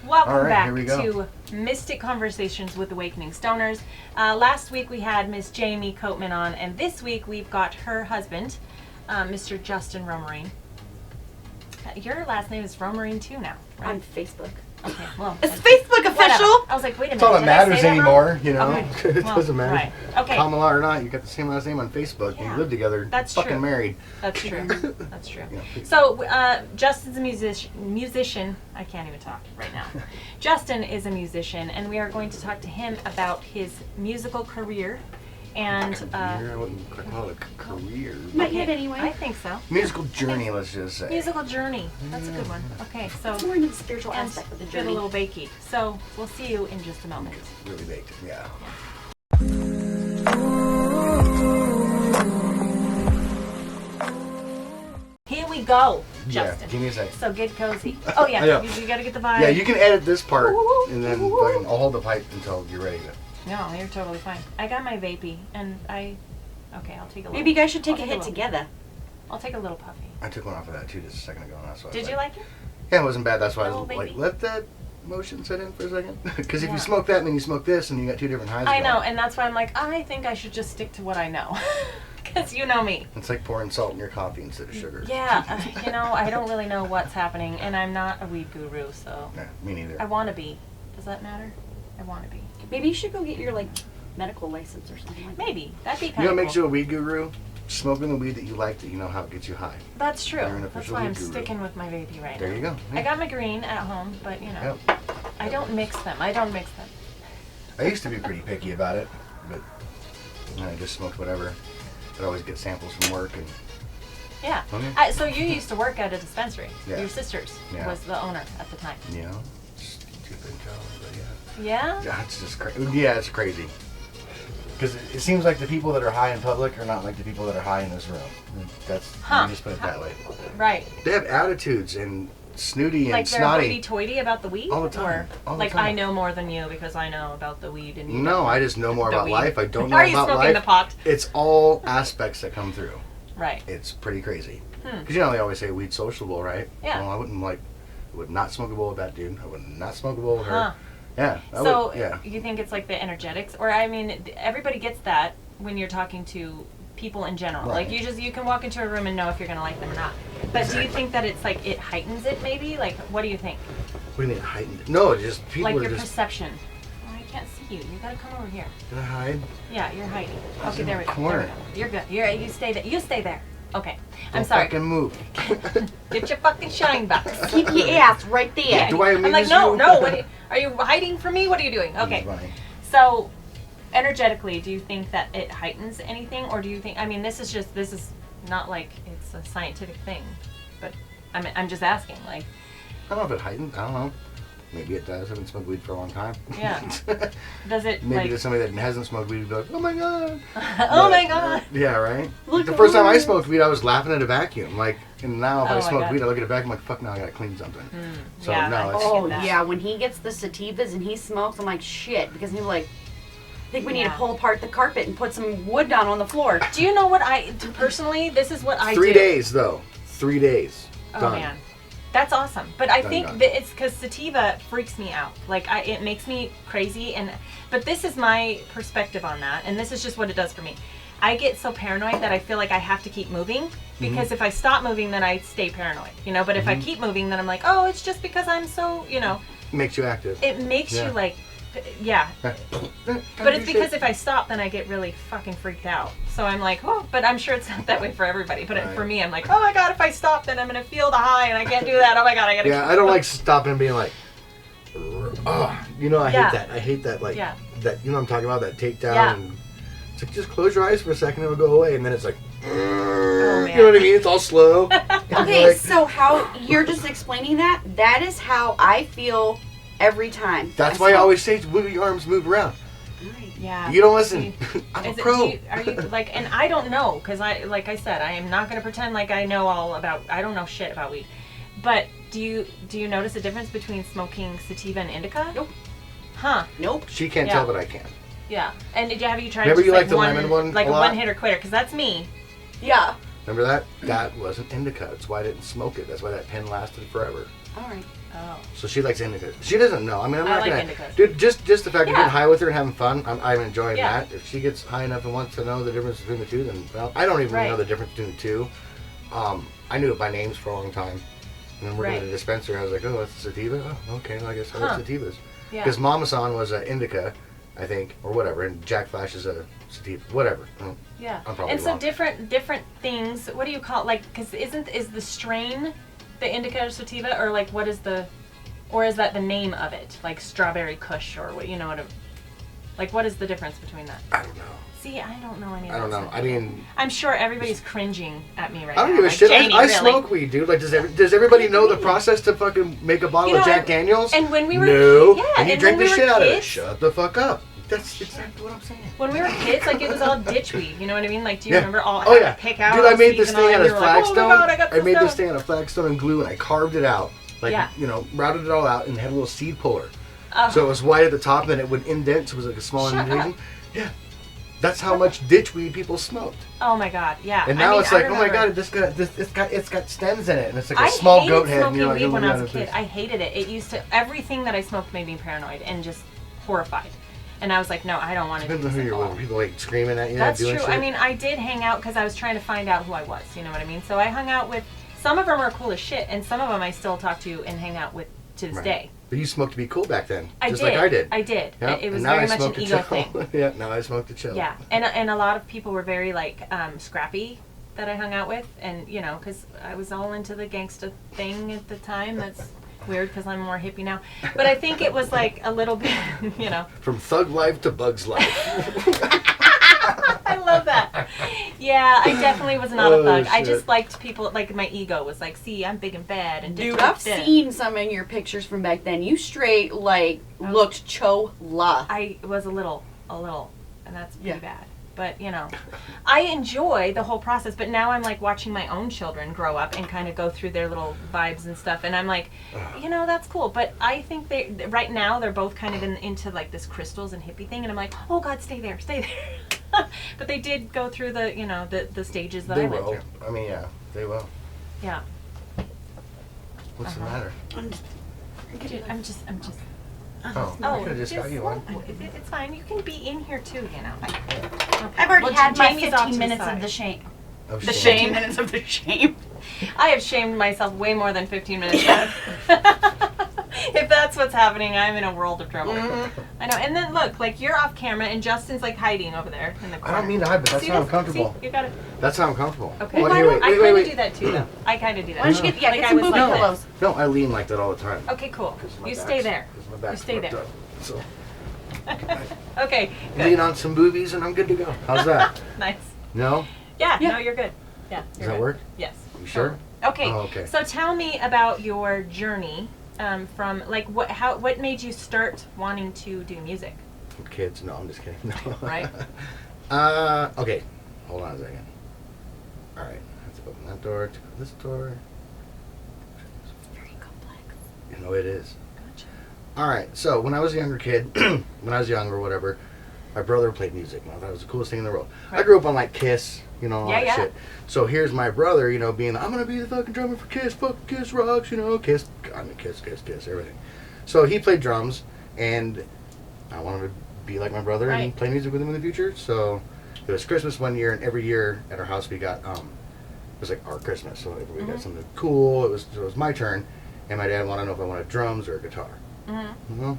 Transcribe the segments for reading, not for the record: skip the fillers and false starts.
Welcome back here we go. to Mystic Conversations with Awakening Stoners. Last week we had Miss Jayme Coatman on, and this week we've got her husband, Mr. Justin Romarine. Your last name is Romarine too now, right? On Facebook. Okay, well. It's Facebook official. Whatever. I was like, wait a minute. That's all that did I say matters that anymore, wrong? you know. Okay. It Well, doesn't matter. right. Okay. Common law or not, you got the same last name on Facebook. Yeah. You live together. That's fucking true. married. That's true. That's true. Yeah. So, Justin's a musician. I can't even talk right now. Justin is a musician, and we are going to talk to him about his musical career. And I wouldn't quite call it a career. Might hit anyway. I think so. Musical journey, let's just say. Musical journey. That's a good one. Okay, so It's more in the spiritual and aspect of the get journey. a little bakey. So we'll see you in just a moment. Really baked, yeah. Here we go, Yeah, Justin. give me a second. So get cozy. Oh yeah, Yeah. you got to get the vibe. Yeah, you can edit this part, and then fucking, I'll hold the pipe until you're ready to. No, you're totally fine. I got my vapey, and okay, I'll take a little. Maybe you guys should take I'll a take hit together. I'll take a little puffy. I took one off of that too just a second ago, and that's why. Did you like it? Yeah, it wasn't bad. That's why I Oh, was like, baby. let that motion set in for a second. Because if Yeah. you smoke that and then you smoke this, and you got two different highs. I know, going. and that's why I'm like, I think I should just stick to what I know, because you know me. It's like pouring salt in your coffee instead of sugar. Yeah, I don't really know what's happening, and I'm not a weed guru, so Yeah, me neither. I want to be. Does that matter? I want to be. Maybe you should go get your medical license or something like that. Maybe that'd be You kind know of what makes cool. you a weed guru? Smoking the weed that you like, that you know how it gets you high. That's true. You're an That's official why I'm weed guru. sticking with my baby right now. There you go. I got my green at home, but I don't mix them. I used to be pretty picky about it, but I just smoked whatever. I'd always get samples from work, and Yeah. Okay. So you used to work at a dispensary. Yeah. Your sister's Yeah. was the owner at the time. you know, stupid job, but yeah. Yeah? Yeah, it's just crazy. Yeah, it's crazy. Because it seems like the people that are high in public are not like the people that are high in this room. That's, Huh. let me just put it that way. Right. They have attitudes and snooty and Like they're snotty. hoity-toity about the weed? All the time. Or All the like time. I know more than you because I know about the weed and you No, don't. I just know more The about weed. life. I don't know Are you about smoking life. the pot? It's all aspects that come through. Right. It's pretty crazy. Hmm. Because you know they always say weed's sociable, right? Yeah. Well, I would not smoke a bowl with that dude. I would not smoke a bowl with Huh. her. Yeah. So yeah. you think it's like the energetics? Or I mean, everybody gets that when you're talking to people in general. Right. Like you can walk into a room and know if you're going to like them or not. But do you think that it's like it heightens it maybe? Like what do you think? We need heightened. No, just people Like are your just perception. Oh, I can't see you. You got to come over here. gonna hide. Yeah, you're hiding. I was Okay, in there the we go. corner. There we go. You're good. You stay there. You stay there. Okay. I'm Don't sorry. Fucking move. Get your fucking shine box. Keep your ass right there. Yeah. Do I I'm like, amuse no, you? no. Are you hiding from me? What are you doing? Okay. He's funny. So, energetically, do you think that it heightens anything, or do you think? I mean, this is not like it's a scientific thing, but I'm just asking. Like, I don't know if it heightened. I don't know. Maybe it does. I haven't smoked weed for a long time. Yeah. does it Maybe like? to somebody that hasn't smoked weed would be like, oh my god. Oh my god. Yeah, right? Look The first time I at smoked weed, I was laughing at a vacuum. Like, and now if Oh I my smoke God. weed, I look at a vacuum like, fuck, now I gotta clean something. So, yeah, no, I it's... Oh, get that. yeah, when he gets the sativas and he smokes, I'm like, shit. Because he's like, I think we need Yeah. to pull apart the carpet and put some wood down on the floor. Do you know what personally? This is what I 3 do. days, though. 3 days. Oh Done. man, that's awesome. But I Done, think done. that it's because sativa freaks me out. Like it makes me crazy. But this is my perspective on that, and this is just what it does for me. I get so paranoid that I feel like I have to keep moving because if I stop moving, then I stay paranoid. But if I keep moving, then I'm like, oh, it's just because I'm so, Makes you active. It makes Yeah. you like, yeah. But it's because if I stop, then I get really fucking freaked out. So I'm like, oh, but I'm sure it's not that way for everybody. But Right. for me, I'm like, oh my god, if I stop, then I'm gonna feel the high, and I can't do that. Oh my god, I gotta. Yeah, I don't like stopping and being like, oh, I Yeah. hate that. I hate that, like, Yeah. that, what I'm talking about, that takedown. Yeah. And it's like, just close your eyes for a second, it'll go away. And then it's like, man. you know what I mean? It's all slow. Okay, Like, so how you're just explaining that is how I feel every time. that's I why I smoke. always say, move your arms, move around. Yeah. You don't listen. See, I'm a is it- pro. are you like? And I don't know because like I said, I am not gonna pretend like I know all about. I don't know shit about weed. But do you notice a difference between smoking sativa and indica? Nope. Huh. Nope. She can't Yeah. tell, but I can. Yeah. And have you tried? Remember just you like the one, lemon one like a a lot? one hitter quitter? Because that's me. Yeah. Remember that? That wasn't indica. That's why I didn't smoke it. That's why that pen lasted forever. All right. Oh. So she likes indicas. She doesn't know. I mean, I'm not like gonna. indicas. Dude, just the fact of Yeah. getting high with her and having fun, I'm enjoying Yeah. that. If she gets high enough and wants to know the difference between the two, then well, I don't even really Right. know the difference between the two. I knew it by names for a long time. And then working Right. at a dispenser, I was like, oh, that's a sativa? Oh, okay, well, I guess I like sativas. Yeah. Because Mama San was an indica, I think, or whatever, and Jack Flash is a sativa, whatever. Yeah. I'm probably And so wrong. different things. What do you call it? Like, because is the strain the indica or sativa, or like what is the, or is that the name of it? Like strawberry Kush or what? You know what? Like what is the difference between that? I don't know. See, I don't know any of I don't that know. stuff. I mean, I'm sure everybody's cringing at me right now. I don't give a like, shit. Jayme, I really? smoke weed, dude. Like, does everybody know the process to fucking make a bottle You know, of Jack Daniels? And when we were no, yeah, and you and drink when the we shit were out of it. kids, Shut the fuck up. That's exactly what I'm saying. When we were kids, like it was all ditch weed. You know what I mean? Like, do you remember all? Oh yeah. Pick out. Dude, I made this seeds and all, thing out and of you were like, flagstone. Oh my God, I got I made this stuff. thing out of flagstone and glue, and I carved it out. Like, Yeah. you know, routed it all out, and had a little seed puller. Oh. So it was white at the top, and it would indent, so it was like a small Shut indentation. up. Yeah. That's how much ditch weed people smoked. Oh my God, yeah. And now I mean, it's I like, oh my remember- God, it's got stems in it, and it's like a I small hated goat head. smoking And you're like, weed oh when my I was God, a kid. it's- I hated it. It used to, everything that I smoked made me paranoid and just horrified. And I was like, no, I don't want to do Depends on this who at you're all. with. People like screaming at you, That's doing true. shit. I mean, I did hang out because I was trying to find out who I was. You know what I mean? So I hung out with, some of them are cool as shit, and some of them I still talk to and hang out with to this Right. day. But you smoked to be cool back then, I just did. like I did. I did. Yeah. It was And now very I much smoke an to ego chill. thing. Yeah, now I smoke to chill. Yeah, and a lot of people were very like scrappy that I hung out with, and you know, because I was all into the gangsta thing at the time. That's weird because I'm more hippie now, but I think it was like a little bit, you know. From thug life to Bug's life. I love that. Yeah, I definitely was not a Oh, thug. I shit. just liked people. Like my ego was like, see, I'm big and bad, and Dude, da- da- I've da. seen some in your pictures from back then. You straight like looked chola. I was a little, and that's pretty Yeah. bad. But, you know, I enjoy the whole process, but now I'm like watching my own children grow up and kind of go through their little vibes and stuff, and I'm like, you know, that's cool. But I think right now they're both kind of into like this crystals and hippie thing, and I'm like, oh God, stay there. But they did go through the, you know, the stages that They I went will. through. I mean, yeah, they will. Yeah. What's the matter? Dude, I'm just. Oh, I could have just got you one. It's fine. You can be in here too, you know. I've already Well, had my Jamie's off to 15 the minutes side. of the shame. Oh, The shame. 15 minutes of the shame. I have shamed myself way more than 15 minutes. If that's what's happening, I'm in a world of trouble. I know. And then look, like you're off camera, and Justin's like hiding over there in the corner. I don't mean to hide, but that's See how I'm this? comfortable. See? You got it. That's how I'm comfortable. Okay. Well, I anyway, kind wait. of do that too, though. I kind of do that. Why don't you get, Like get I some was booby like this. pillows? No, I lean like that all the time. Okay, cool. 'Cause my You back's- stay there. 'cause my You back's stay fucked there. up. So Okay. Good. lean on some boobies and I'm good to go. How's that? Nice. No? Yeah. Yeah. No, you're good. Yeah. Does you're that good. work? Yes. You sure? Okay. Oh, okay. So tell me about your journey from like what made you start wanting to do music? Kids? No, I'm just kidding. No. Right. Okay. Hold on a second. All right. Let's open that door. To this door. Very complex. You know it is. Gotcha. All right. So when I was a younger kid, when I was young or whatever, my brother played music. And I thought it was the coolest thing in the world. I Right. grew up on like Kiss, you know, all Yeah, that yeah. shit. So here's my brother, you know, being, I'm gonna be the fucking drummer for Kiss. Fuck Kiss rocks, you know, Kiss. I mean, Kiss, everything. So he played drums, and I wanted to be like my brother and Right. play music with him in the future. So it was Christmas one year, and every year at our house we got it was like our Christmas. So we got something cool. It was my turn, and my dad wanted to know if I wanted drums or a guitar. Mm-hmm. Well,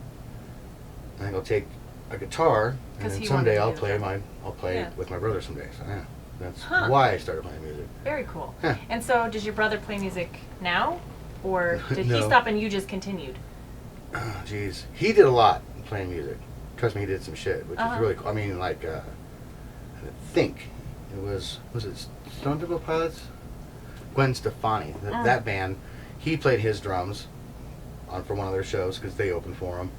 I think I'll take a guitar, 'Cause and he then someday wanted I'll to do play drums. I'll play Yeah. with my brother someday. So yeah, that's Huh. why I started playing music. Very cool. Yeah. And so, does your brother play music now, or did he No. stop and you just continued? Oh, jeez, he did a lot playing music. Trust me, he did some shit, which Uh-huh. is really cool. I mean, like, I think it was it Stone Temple Pilots? Gwen Stefani, that band. He played his drums for one of their shows because they opened for him.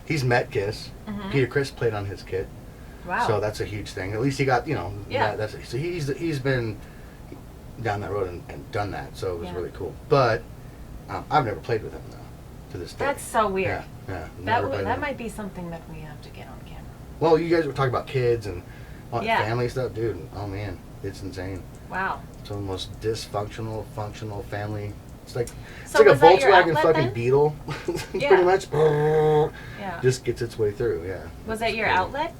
He's met Kiss. Peter Criss played on his kit. Wow. So that's a huge thing. At least he got, you know, Yeah. so he's been down that road and done that. So it was Yeah. really cool. But I've never played with him though, to this day. That's so weird. Yeah, never played with That him. might be something that we have to get on camera. Well, you guys were talking about kids and all that Yeah. family stuff, dude. Oh man, it's insane. Wow. It's one of the most dysfunctional, functional family It's like So a was that your Volkswagen outlet fucking then? Beetle, Yeah. pretty much. Yeah. Just gets its way through. Yeah. Was that your outlet?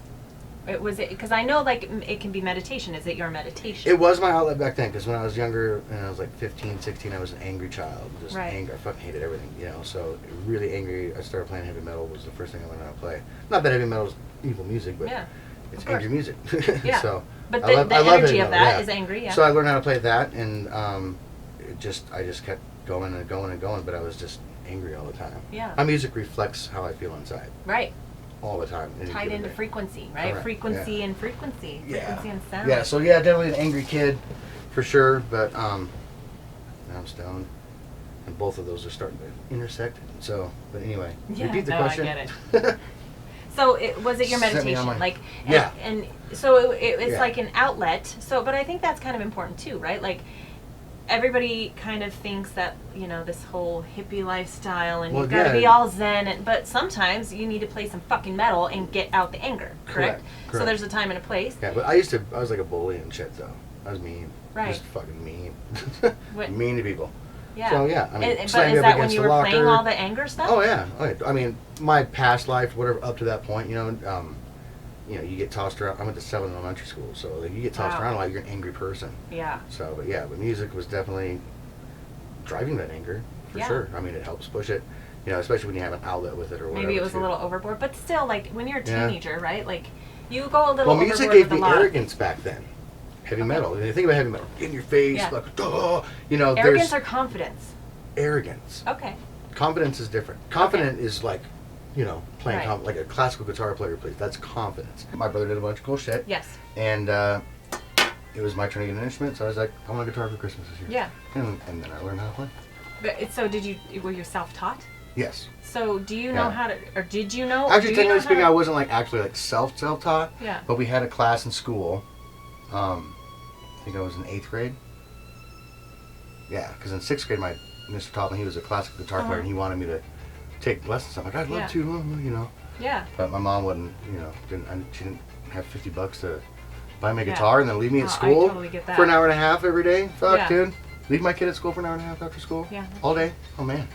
Was it because I know like it can be meditation. Is it your meditation? It was my outlet back then, because when I was younger, and I was like 15, 16, I was an angry child. Just Right. angry. I fucking hated everything, So really angry. I started playing heavy metal. Was the first thing I learned how to play. Not that heavy metal is evil music, but Yeah. it's Of course. angry music. Yeah. So But I love the heavy energy of metal, that yeah. is angry. Yeah. So I learned how to play that, and I just kept going and going and going. But I was just angry all the time. Yeah. My music reflects how I feel inside Right. all the time. any Tied given into day. frequency, right? Correct, Frequency yeah. and frequency. Yeah. Frequency and sound. Yeah, so yeah, definitely an angry kid, for sure. But now I'm stoned, and both of those are starting to intersect. So, but anyway, Yeah, repeat the no, question. I get it. So was it your Set me meditation? on my- Like, Yeah. and so it's Yeah. like an outlet. So, but I think that's kind of important too, right? Like, everybody kind of thinks that this whole hippie lifestyle and Well, you've got to yeah. be all zen, but sometimes you need to play some fucking metal and get out the anger. Correct. So Correct. there's a time and a place. Yeah, but I was like a bully and shit, though. I was mean. Right. Just fucking mean. What- Mean to people. Yeah. So, yeah, I mean, but slammed is up that when against you the were playing locker. all the anger stuff? Oh yeah. I mean, my past life, whatever, up to that point, you get tossed around. I went to 7 elementary school, so like, you get tossed Wow. around like you're an angry person. Yeah. So, but music was definitely driving that anger, for Yeah. sure. I mean, it helps push it, especially when you have an outlet with it or whatever. Maybe it was a too. little overboard, but still, like when you're a Yeah. teenager, right? Like you go a little Well, overboard music gave with a me lot. arrogance back then. Heavy metal. And you think about heavy metal, in your face, Yeah. like, duh, Arrogance there's or confidence? arrogance. Okay. Confidence is different. Confident is like, playing Right. like a classical guitar player plays. That's confidence. My brother did a bunch of cool shit. Yes. And it was my turn to get an instrument, so I was like, I want a guitar for Christmas this year. Yeah. And then I learned how to play. But so were you self-taught? Yes. So do you know Yeah. how to, or did you know? Actually, do you know technically speaking, how I to- wasn't like actually like self-taught. Yeah. But we had a class in school. I think I was in 8th grade. Yeah, because in 6th grade, my Mr. taught me. He was a classical guitar player, and he wanted me to take lessons. I'm like, I'd love Yeah. to, Yeah. But my mom wouldn't, she didn't have $50 to buy me a Yeah. guitar and then leave me Oh, at I school totally get that. for an hour and a half every day. Fuck, Yeah. dude. Leave my kid at school for an hour and a half after school. Yeah. All day. Oh man.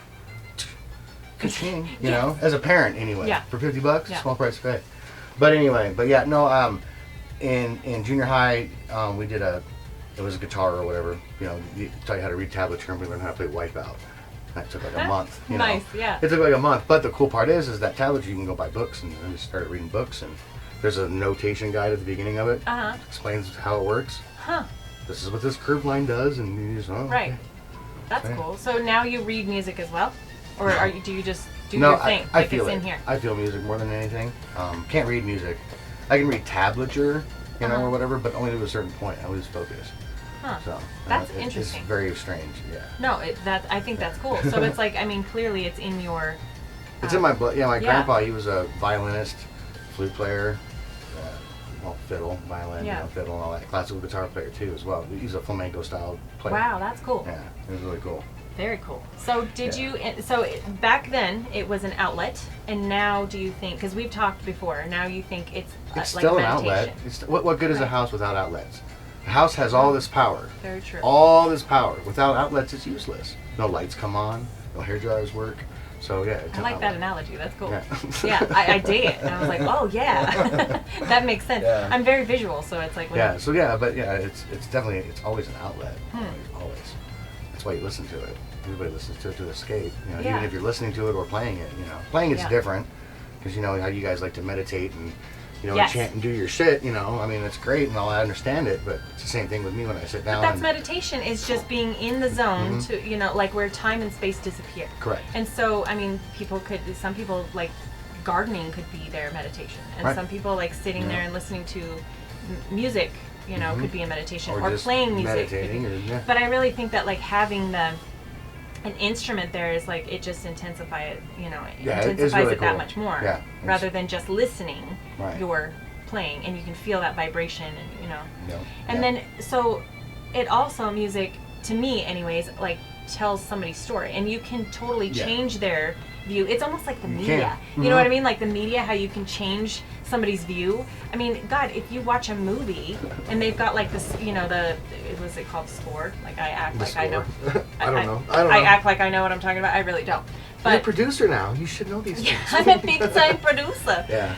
Ka-ching, Yes. as a parent anyway. Yeah. For $50, Yeah. small price to pay. But anyway, no, in junior high, we did it was a guitar or whatever, you tell you how to read tablature and we learned how to play Wipeout. That took like a month, Nice, yeah. It took like a month, but the cool part is that tablature you can go buy books, and I just started reading books, and there's a notation guide at the beginning of it. Uh-huh. Explains how it works. Huh. This is what this curved line does, and you just, Right. okay. That's Yeah. cool. So now you read music as well, or do you just do No, your thing? I like feel it's it. in here. I feel music more than anything. Can't read music. I can read tablature, Uh-huh. or whatever, but only to a certain point. I lose focus. Huh. So That's it's interesting. very strange. Yeah. No, I think that's cool. So it's like, I mean, clearly it's in your. It's in my blood. Yeah, my Yeah. grandpa, he was a violinist, flute player, fiddle, violin, Yeah. fiddle, and all that. Classical guitar player too, as well. He's a flamenco style player. Wow, that's cool. Yeah, it was really cool. Very cool. So did Yeah. you? So back then it was an outlet, and now do you think? Because we've talked before. Now you think it's It's like still a an outlet. meditation. What good is a Right. house without outlets? A house has all this power. Very true. All this power. Without outlets, it's useless. No lights come on. No hair dryers work. So yeah, it's I an like that outlet. analogy. That's cool. Yeah. Yeah, I dig it. And I was like, oh yeah, that makes sense. Yeah. I'm very visual, so it's like when Yeah. So yeah, but yeah, it's definitely always an outlet. Hmm. Always. That's why you listen to it. Everybody listens to it to escape. Yeah. Even if you're listening to it or playing it. Playing it's Yeah. different because how you guys like to meditate and Yes. chant and do your shit. I mean, it's great and all. I understand it, but it's the same thing with me when I sit down. But that's and, meditation is just being in the zone Mhm. to like where time and space disappear. Correct. And so I mean, some people like gardening could be their meditation, and Right. some people like sitting Yeah. there and listening to music, Mhm. could be a meditation, Or or just playing music. could be- meditating, or, yeah. But I really think that like having an instrument there is like it just intensifies it, Yeah, it is intensifies really it that cool. much more. Yeah, Rather than just listening, Right. you're playing, and you can feel that vibration, and No. and Yeah. then, so it also, music, to me anyways, like tells somebody's story, and you can totally Yeah. change their view. It's almost like the You media. can. You know what I mean? Like the media, how you can change somebody's view. I mean, God, if you watch a movie and they've got like this, you know, was it called score? Like I act The like I know. score. I don't know. I act like I know what I'm talking about. I really don't. You're a But producer now. You should know these things. I'm a big time producer. Yeah.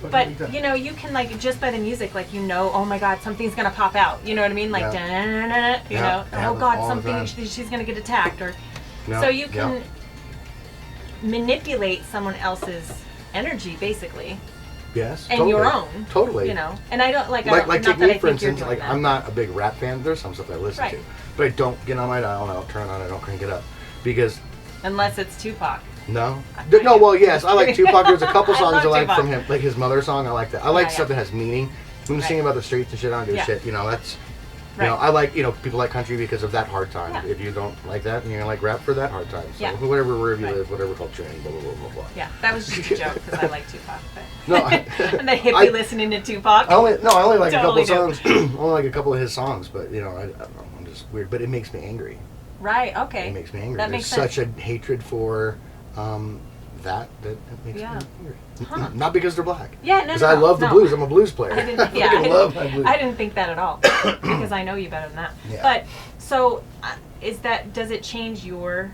What have you But done? you know, you can like just by the music, like you know, oh my God, something's gonna pop out. You know what I mean? Like, Yeah. da-na-na-na-na, you Yeah, know, yeah, oh God, all the something time. she's gonna get attacked, or Yeah, so you yeah. can manipulate someone else's energy, basically, Yes. and totally. your own. Totally. You know, and I don't like. I Like, don't, like not take that me I for think you're instance. doing Like that. I'm not a big rap fan. There's some stuff I listen Right. to, but I don't get on my dial. I don't turn it on. I don't crank it up because Unless it's Tupac. no. I- No. Well, yes, I like Tupac. There's a couple I songs love I like Tupac. from him, like his Mother song. I like that. I like Yeah, stuff yeah. that has meaning. When you Right. sing about the streets and shit, I don't give Yeah. a shit. You know, that's. You Right. know, I like, people like country because of that hard time. Yeah. If you don't like that, and you're gonna like rap for that hard time. So Yeah. whatever, wherever you Right. live, whatever culture, and blah, blah, blah, blah, blah. Yeah, that was just a joke because I like Tupac. But No, I'm the hippie I- listening to Tupac. I only like Totally a couple songs, only like a couple of his songs, but I don't know, I'm just weird. But it makes me angry. Right. Okay. It makes me angry. That There's makes sense. such a hatred for that makes Yeah. me angry. Huh. Not because they're black. Yeah, no, Because no, I love the no. blues. I'm a blues player. I didn't. Yeah, I love my blues. I didn't think that at all because I know you better than that. Yeah. But so, does it change your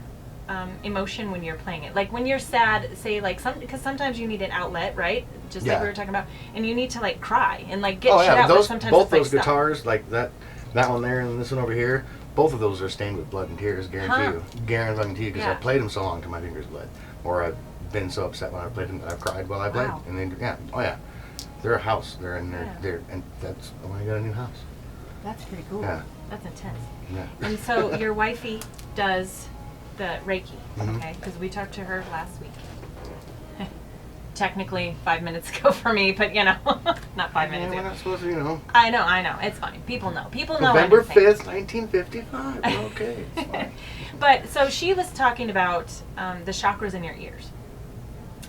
emotion when you're playing it? Like when you're sad, say like because sometimes you need an outlet, right? Just like Yeah. we were talking about, and you need to like cry and like get Oh shit yeah, out. but those sometimes both it's, like, those stuff. guitars, like that one there and this one over here, both of those are stained with blood and tears. Guarantee you, guarantee you, because I Yeah. played them so long till my fingers bled, or I've been so upset when I played them that I've cried while I played. Wow. And then they're a house. They're in there. Yeah. They're and that's when I got a new house. That's pretty cool. Yeah. That's intense. Yeah. And so your wifey does the Reiki, Mhm. okay? Because we talked to her last week. Technically 5 minutes ago for me, but not 5 minutes We're ago. not supposed to, I know. It's fine. People know. People know November everything. 5th, 1955. We're okay. It's fine. But so she was talking about the chakras in your ears.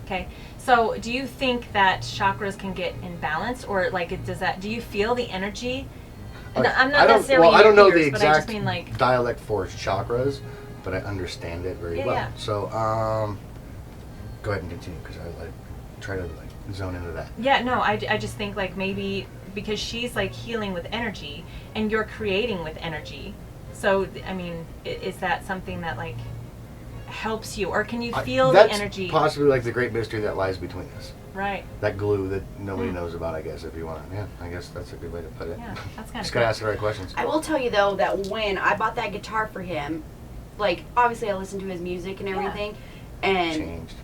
Okay. So do you think that chakras can get imbalanced, or like do you feel the energy? No, I'm not necessarily. Well, I don't know the ears, but I exact just mean like. dialect for chakras, but I understand it very Yeah, well. yeah. So, go ahead and continue because I try to zone into that. Yeah, no, I just think like maybe because she's like healing with energy and you're creating with energy. So, I mean, is that something that like helps you, or can you feel the That's energy? possibly like the great mystery that lies between us. Right. That glue that nobody knows about, I guess, if you want. Yeah, I guess that's a good way to put it. Yeah, that's kind of Just gotta ask the right questions. I will tell you though that when I bought that guitar for him, like obviously I listened to his music and everything, and Changed.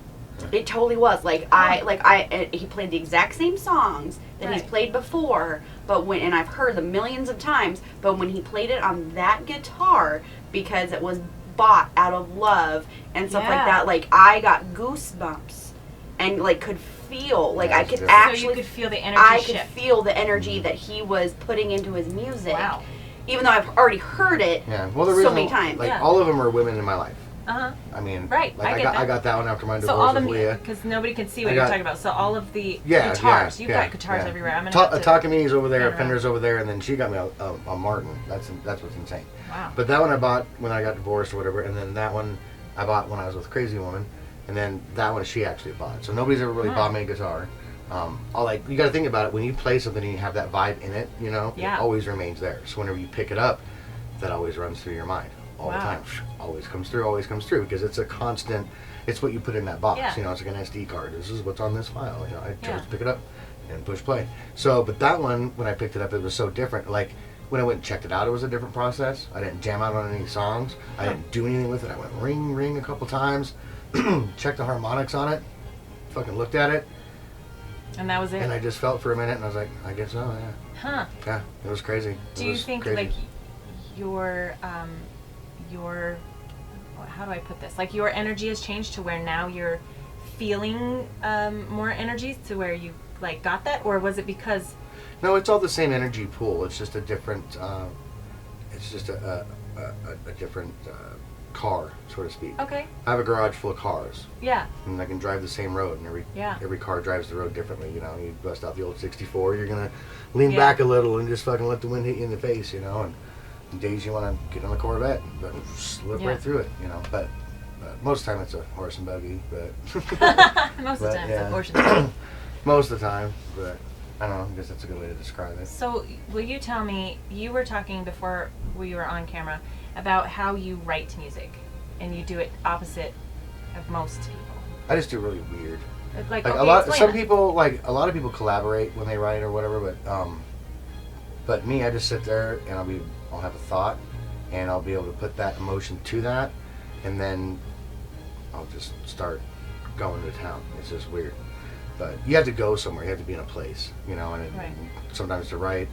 it totally was he played the exact same songs that he's Right. played before, and I've heard them millions of times. But when he played it on that guitar, because it was bought out of love and stuff like Yeah. that, like I got goosebumps and like could feel like I That's could different. actually So you could feel the energy I shift. could feel the energy that he was putting into his music. Wow. Even though I've already heard it Yeah. Well, the so reason, many times. like Yeah. all of them are women in my life. Uh-huh. I mean, Right, Like I get got that. I got that one after my So divorce all the with Leah. because nobody can see what I you're got- talking about. So all of the Yeah, guitars, yeah, you've got guitars yeah. everywhere. I'm gonna have to. Takami's over there, pan around. Fender's over there, and then she got me a Martin. That's what's insane. Wow. But that one I bought when I got divorced or whatever, and then that one I bought when I was with Crazy Woman, and then that one she actually bought. So nobody's ever really Huh. bought me a guitar. You got to think about it when you play something and you have that vibe in it. Yeah. It always remains there. So whenever you pick it up, that always runs through your mind all the Wow. time. Always comes through because it's a constant. It's what you put in that box. Yeah. It's like an SD card. This is what's on this file. I chose Yeah. to pick it up and push play. So, but that one, when I picked it up, it was so different. Like, when I went and checked it out, it was a different process. I didn't jam out on any songs. I didn't do anything with it. I went ring, ring a couple times, checked the harmonics on it, fucking looked at it, And that was it. and I just felt for a minute, and I was like, I guess so, yeah. Huh. Yeah, it was crazy. Do It you was think crazy. like your how do I put this? Like your energy has changed to where now you're feeling more energies to where you like got that, or was it because? No, it's all the same energy pool. It's just a different. It's just a different car, so to speak. Okay. I have a garage full of cars, Yeah. and I can drive the same road, and every car drives the road differently. You bust out the old '64, you're gonna lean Yeah. back a little and just fucking let the wind hit you in the face, and days you want to get on the Corvette, but slip right through it, But most of the time it's a horse and buggy, but most of the time it's a horse and buggy. Most of the time, but I don't know. I guess that's a good way to describe it. So, will you tell me? You were talking before we were on camera about how you write music, and you do it opposite of most people. I just do really weird. Like a lot of people collaborate when they write or whatever, but me, I just sit there and I'll have a thought, and I'll be able to put that emotion to that, and then I'll just start going to town. It's just weird, but you have to go somewhere. You have to be in a place, and sometimes to write.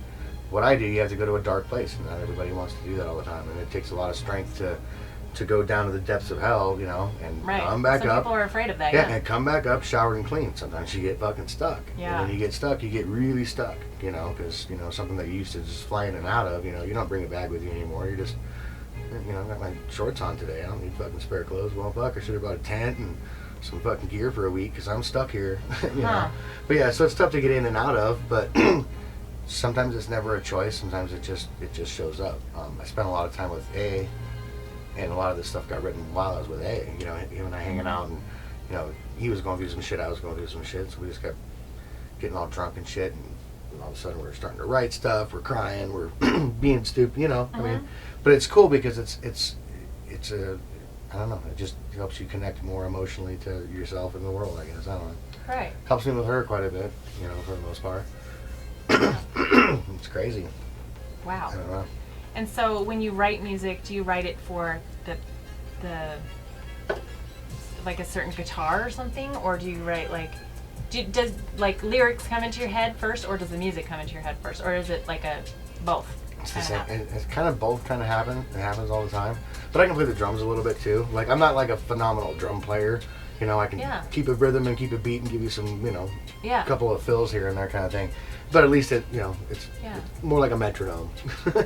What I do, you have to go to a dark place, and not everybody wants to do that all the time, and it takes a lot of strength to go down to the depths of hell, and come back Some up. people are afraid of that. And come back up, showered and clean. Sometimes you get fucking stuck. Yeah. And when you get stuck, you get really stuck, because, something that you used to just fly in and out of, you don't bring a bag with you anymore. You're just, I got my shorts on today. I don't need fucking spare clothes. Well, fuck, I should have bought a tent and some fucking gear for a week because I'm stuck here, know. But yeah, so it's tough to get in and out of, but sometimes it's never a choice. Sometimes it just shows up. I spent a lot of time with A, and a lot of this stuff got written while I was with A. Him and I hanging out, and he was going through some shit, I was going through some shit, so we just kept getting all drunk and shit, and all of a sudden we're starting to write stuff, we're crying, we're being stupid, I mean, but it's cool because it's a, I don't know, it just helps you connect more emotionally to yourself and the world, I guess. I don't know. Right. Helps me with her quite a bit, for the most part. It's crazy. Wow. I don't know. And so when you write music, do you write it for the like a certain guitar or something, or do you write does lyrics come into your head first, or does the music come into your head first, or is it like a both? It's the same. It's kind of both. Kind of happen. It happens all the time. But I can play the drums a little bit too. Like, I'm not like a phenomenal drum player. I can keep a rhythm and keep a beat and give you some, couple of fills here and there kind of thing. But at least it's more like a metronome.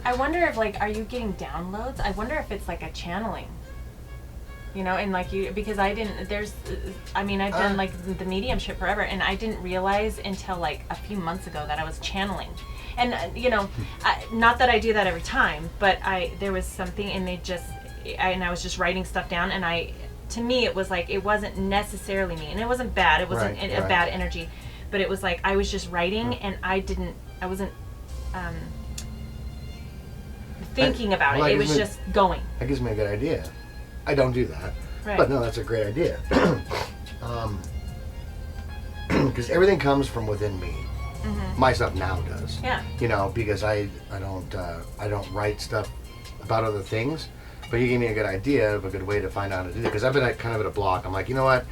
I wonder if are you getting downloads? I wonder if it's like a channeling. And because I didn't, I've done the mediumship forever, and I didn't realize until a few months ago that I was channeling. And not that I do that every time, but there was something, and I was just writing stuff down, and to me it was it wasn't necessarily me, and it wasn't bad. It wasn't a bad energy. But it was I was just writing, and I wasn't thinking about it. It was just going. That gives me a good idea. I don't do that. Right. But no, that's a great idea. Because everything comes from within me. Mm-hmm. My stuff now does. Yeah. Because I don't write stuff about other things. But you gave me a good idea of a good way to find out how to do it. Because I've been kind of at a block. I'm like, you know what?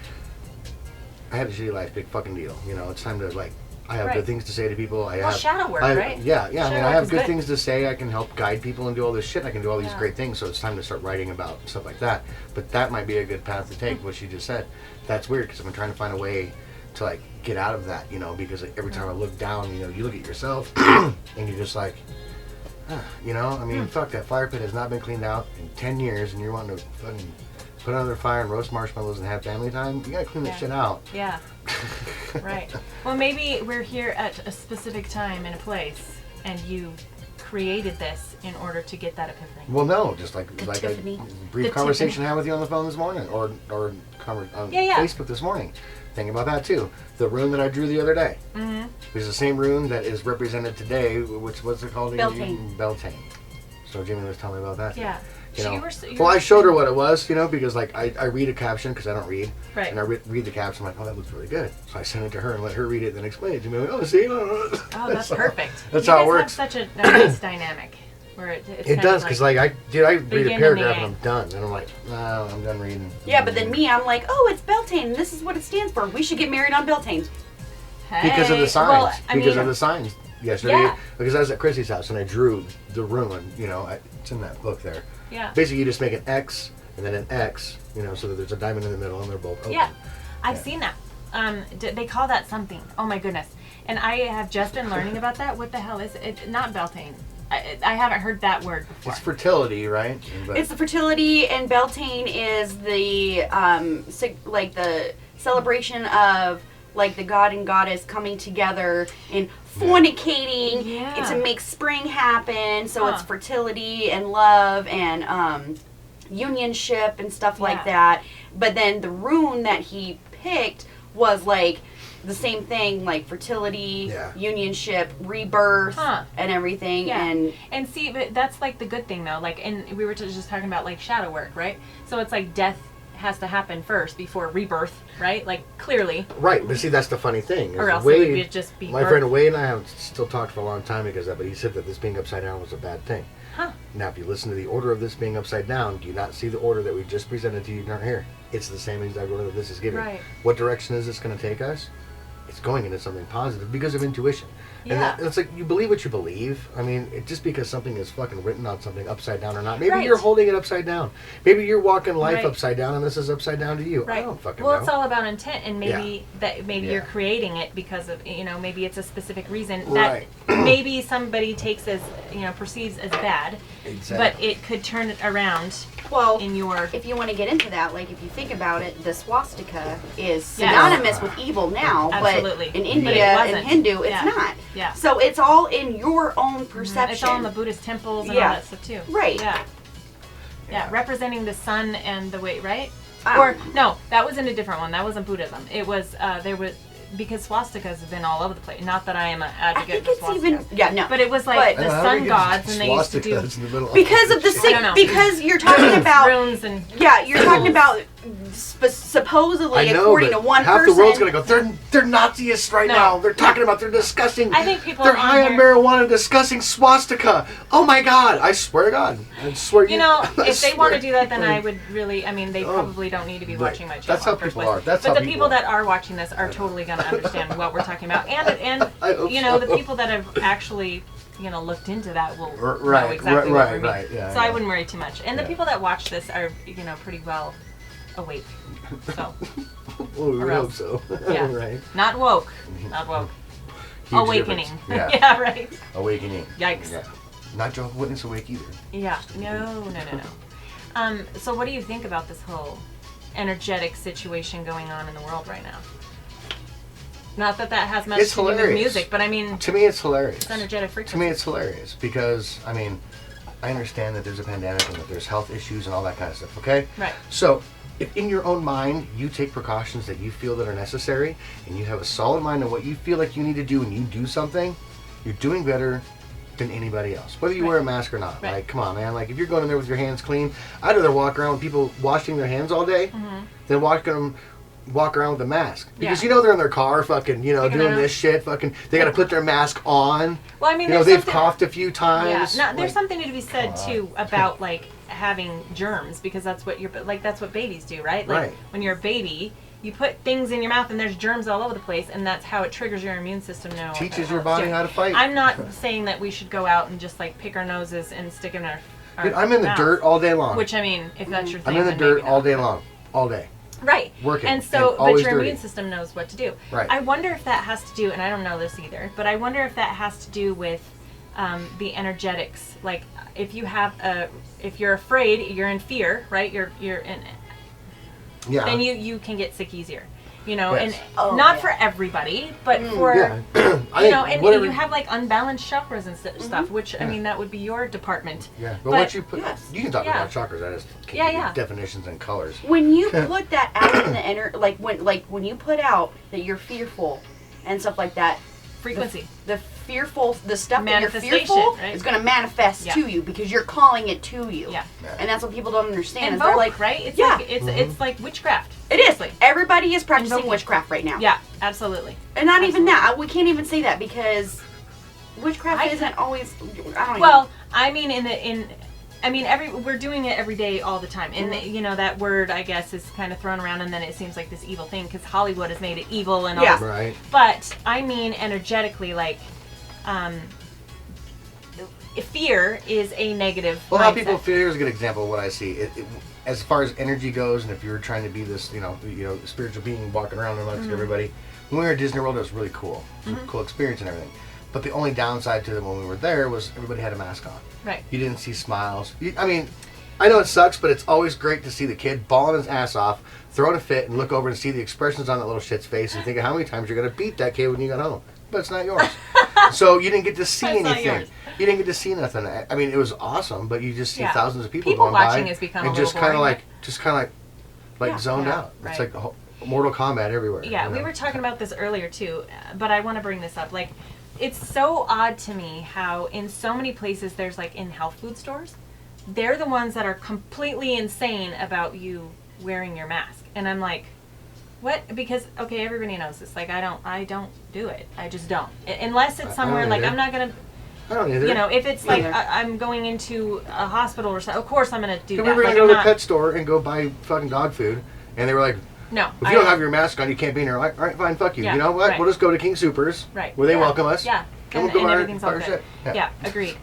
I had a shitty life, big fucking deal. It's time to I have good things to say to people. Shadow work, right? Yeah. I have good things to say. I can help guide people and do all this shit. I can do all these great things. So it's time to start writing about stuff like that. But that might be a good path to take. What she just said. That's weird because I've been trying to find a way to get out of that. Because every time I look down, you look at yourself and you're just fuck, that fire pit has not been cleaned out in 10 years, and you're wanting to fucking put it under the fire and roast marshmallows and have family time. You gotta clean that shit out. Yeah. Right. Well, maybe we're here at a specific time and a place, and you created this in order to get that epiphany. Well, no, just like a brief conversation I had with you on the phone this morning, or on Facebook this morning. Thinking about that too. The rune that I drew the other day. Mm-hmm. It's the same rune that is represented today. What's it called again? Beltane. So Jayme was telling me about that. Yeah. I showed her what it was, because I read a caption because I don't read, right? And I read the caption. I'm like, oh, that looks really good. So I sent it to her and let her read it, and then explain it to me. Like, oh, see, oh, that's perfect. That's how it works. You guys have such a nice dynamic where it does because I read a paragraph and I'm done, and I'm like, no, I'm done reading. Yeah, but then me, I'm like, oh, it's Beltane. This is what it stands for. We should get married on Beltane. Hey. Because of the signs. Well, of the signs. Yesterday, because I was at Chrissy's house and I drew the rune. It's in that book there. Yeah. Basically, you just make an X and then an X, so that there's a diamond in the middle and they're both open. Yeah, I've seen that. They call that something. Oh my goodness! And I have just been learning about that. What the hell is it? Not Beltane. I haven't heard that word before. It's fertility, right? It's the fertility, and Beltane is the the celebration of like the god and goddess coming together and fornicating Yeah. to make spring happen. So it's fertility and love and unionship and stuff like that. But then the rune that he picked was like the same thing, like fertility, unionship, rebirth, and everything. Yeah. And see, but that's like the good thing though. Like, and we were just talking about like shadow work, right? So it's like death has to happen first before rebirth, right? Like clearly. Right, but see, that's the funny thing. Or else Wade, it would just be my friend Wade and I have still talked for a long time because of that, but he said that this being upside down was a bad thing. Huh. Now, if you listen to the order of this being upside down, do you not see the order that we just presented to you down here? It's the same exact order that this is giving. Right. What direction is this going to take us? It's going into something positive because of intuition. Yeah. And it's like you believe what you believe. I mean, just because something is fucking written on something upside down or not. Maybe you're holding it upside down. Maybe you're walking life upside down and this is upside down to you. Right. I don't fucking well, know. it's all about intent, and maybe you're creating it because of, maybe it's a specific reason that maybe somebody takes as, perceives as bad. Exactly. But it could turn it around. Well, in your, if you want to get into that, like if you think about it, the swastika is synonymous with evil now, absolutely. But in India and Hindu, it's not. Yeah. So it's all in your own perception. It's all in the Buddhist temples and all that stuff too. Right. Yeah, representing the sun and the way, right? Or no, that was in a different one. That wasn't Buddhism. It was there was, because swastikas have been all over the place. Not that I am an advocate for swastikas. But it was like the sun gods, and they used to do because of the because you're talking about runes and you're talking about supposedly according to one half person. the world's gonna go. They're Nazis right now. They're talking about they're discussing. I think people they're high on marijuana discussing swastika. Oh my God! I swear to God, I swear. If they want to do that, then I would really. I mean, they probably don't need to be watching my channel. That's how people are. But the people that are watching this are totally gonna understand what we're talking about, and the people that have actually looked into that will know exactly what we mean. So I wouldn't worry too much. And the people that watch this are pretty well awake. So. Well, we hope so. Yeah. Right. Not woke. Not woke. Huge awakening. Yeah. Yeah. Right. Awakening. Yikes. Yeah. Not Jehovah's Witness awake either. Yeah. No. So what do you think about this whole energetic situation going on in the world right now? Not that has much to do with music, but I mean... To me, it's hilarious. It's energetic frequency. To me, it's hilarious because, I mean, I understand that there's a pandemic and that there's health issues and all that kind of stuff, okay? Right. So, if in your own mind you take precautions that you feel that are necessary and you have a solid mind on what you feel like you need to do and you do something, you're doing better than anybody else. Whether you wear a mask or not. Like, come on, man. Like, if you're going in there with your hands clean, I'd rather walk around with people washing their hands all day than walk around with a mask, because they're in their car fucking doing this shit, fucking they gotta put their mask on. Well, I mean, they've coughed a few times. Yeah, there's something to be said too about like having germs, because that's what that's what babies do, right? Like when you're a baby, you put things in your mouth and there's germs all over the place, and that's how it triggers your immune system. Teaches your body how to fight. I'm not saying that we should go out and just like pick our noses and stick them in our Dude, I'm in the dirt all day long. Which, I mean, if that's your thing, I'm in the dirt all day long, all day. Right. Working. And so, but your dirty. immune system knows what to do. Right. I wonder if that has to do, and I don't know this either, but I wonder if that has to do with the energetics. Like, if you're afraid, you're in fear, right? You're in. Yeah. Then you can get sick easier. And not for everybody, but for and you have like unbalanced chakras and stuff, which I mean that would be your department. Yeah, but what you put, you can talk about chakras. That is definitions and colors. When you put that out in the when you put out that you're fearful and stuff like that, frequency, the stuff that you're fearful is going to manifest to you because you're calling it to you. Yeah. And that's what people don't understand. And they're like, right? It's like it's like witchcraft. It is. Everybody is practicing witchcraft right now. Yeah, absolutely. And not even that. We can't even say that because witchcraft isn't always. I mean, we're doing it every day, all the time, and that word, I guess, is kind of thrown around, and then it seems like this evil thing because Hollywood has made it evil and all. Yeah. Right. But I mean, energetically, like, fear is a negative. Well, how people fear is a good example of what I see. As far as energy goes, and if you're trying to be this, spiritual being walking around amongst everybody, when we were at Disney World, it was really cool. It was a cool experience and everything. But the only downside to them when we were there was everybody had a mask on. Right. You didn't see smiles. I mean, I know it sucks, but it's always great to see the kid bawling his ass off, throwing a fit, and look over and see the expressions on that little shit's face and think of how many times you're going to beat that kid when you got home. But it's not yours. So you didn't get to see anything. You didn't get to see nothing. I mean, it was awesome, but you just see thousands of people going watching by has become and a just little kind boring. of like zoned out. Right. It's like Mortal Kombat everywhere. Yeah, you know? we were talking about this earlier too, but I want to bring this up. Like, it's so odd to me how in so many places there's like in health food stores, they're the ones that are completely insane about you wearing your mask, and I'm like, what? Because okay, everybody knows this. Like, I don't do it. I just don't, unless it's somewhere like I'm not gonna. I don't either. You know, if it's like I'm going into a hospital or something, of course I'm gonna do that. We were like, gonna go to the pet store and go buy fucking dog food, and they were like, no, if you don't have your mask on, you can't be in here. Like, all right, fine, fuck you. Yeah, you know what? right. We'll just go to King Supers, right? where they welcome us. Yeah, and we'll go everything's all good. shit. Yeah, agreed.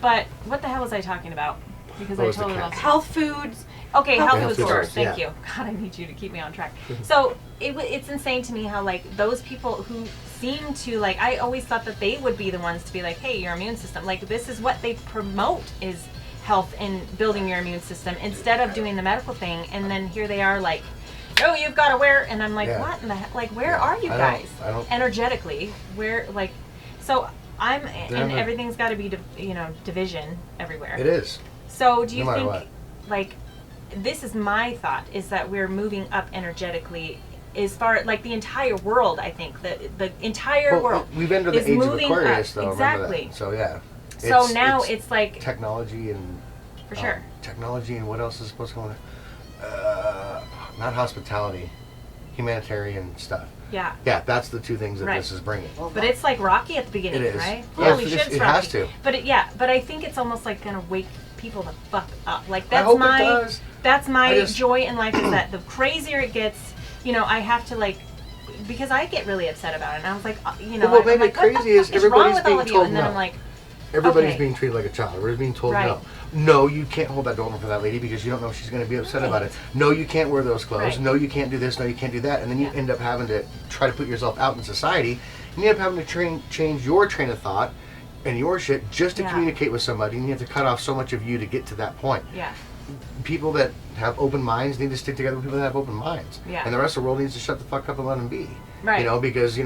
But what the hell was I talking about? Because I totally lost it. Health foods. Okay, health food food stores. stores, Thank you. God, I need you to keep me on track. So it's insane to me how like those people who seem to like, I always thought that they would be the ones to be like, hey, your immune system. Like, this is what they promote is health and building your immune system instead of doing the medical thing. And then here they are like, oh, you've got to wear, and I'm like, what in the heck? Like, where are you guys? I don't energetically, where like, so and everything's got to be, division everywhere. It is. So do you no think, what. like, this is my thought, is that we're moving up energetically as far, like, the entire world, I think. The entire world we've entered the is age of moving Aquarius, up. though. Exactly. So, yeah. So now it's like... Technology and... For sure. Technology and what else is supposed to go on? Not hospitality. Humanitarian stuff. Yeah. Yeah, that's the two things that this is bringing. But it's like rocky at the beginning, it is. right? Yeah, Holy shit, it's it rocky. has to. But but I think it's almost like gonna wake people the fuck up. Like, I hope it does. That's my joy in life, is that the crazier it gets, I have to, like, because I get really upset about it. And I was like, well, what made it crazy is everybody's being told and then I'm like, everybody's being treated like a child. Everybody's being told no. No, you can't hold that door open for that lady because you don't know if she's going to be upset about it. No, you can't wear those clothes. Right. No, you can't do this. No, you can't do that. And then you end up having to try to put yourself out in society. And you end up having to change your train of thought and your shit just to communicate with somebody. And you have to cut off so much of you to get to that point. Yeah. People that have open minds need to stick together with people that have open minds. Yeah. And the rest of the world needs to shut the fuck up and let them be. Right. Because, you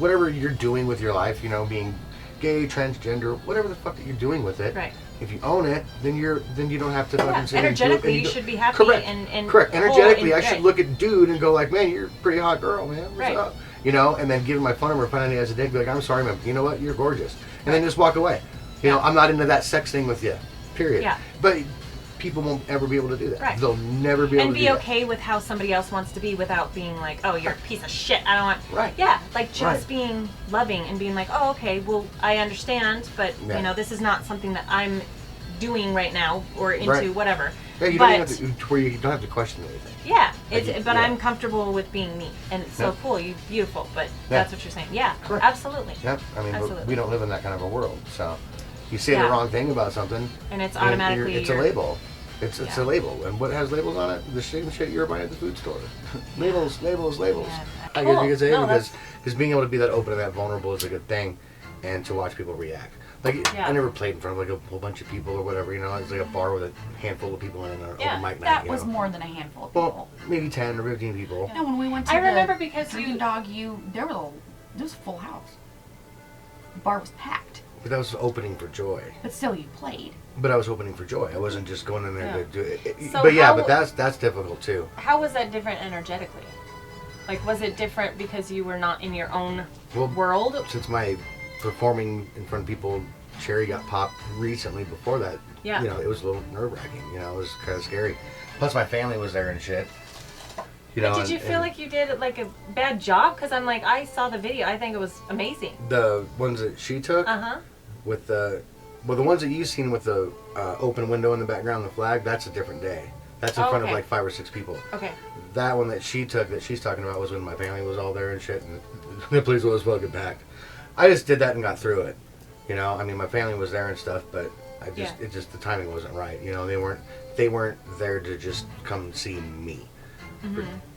whatever you're doing with your life, being gay, transgender, whatever the fuck that you're doing with it. Right. If you own it, then you don't have to fucking say energetically you should be happy. Correct. And correct. Energetically, I should right. look at dude and go like, man, you're a pretty hot girl, man. What's up? And then give him my phone number, find out he has a dick, be like, I'm sorry, man. You know what? You're gorgeous. And then just walk away. I'm not into that sex thing with you. Period. Yeah. But people won't ever be able to do that. Right. They'll never be able to do that. And be okay with how somebody else wants to be without being like, oh, you're a piece of shit. I don't want... Right. Yeah, like just being loving and being like, oh, okay, well, I understand, but, this is not something that I'm doing right now or into whatever. Yeah, you don't have to, where you don't have to question anything. Yeah, but I'm comfortable with being me. And it's so cool, you're beautiful, but that's what you're saying. Yeah, correct. Absolutely. Yep, I mean, but we don't live in that kind of a world, so... You say the wrong thing about something, and it's automatically it's a label. It's a label, and what has labels on it? The same shit you're buying at the food store. labels. Yeah. I guess you could say because being able to be that open and that vulnerable is a good thing, and to watch people react. Like I never played in front of like a whole bunch of people or whatever. It's like a bar with a handful of people in an open mic night. That was more than a handful of people. Well, maybe 10 or 15 people. No, when we went to I remember because Green Dog, there was a full house. The bar was packed. But that was opening for joy. But still, you played. But I was opening for joy. I wasn't just going in there to do it. So but that's difficult too. How was that different energetically? Like, was it different because you were not in your own world? Since my performing in front of people, cherry got popped recently. Before that, it was a little nerve-wracking. It was kind of scary. Plus, my family was there and shit. But did you feel like you did like a bad job? Because I'm like, I saw the video. I think it was amazing. The ones that she took. With the ones that you've seen with the open window in the background, the flag, that's a different day. That's in front of like 5 or 6 people. Okay. That one that she took, that she's talking about, was when my family was all there and shit, and the police was fucking packed. I just did that and got through it. I mean, my family was there and stuff, but the timing wasn't right. They weren't there to just come see me.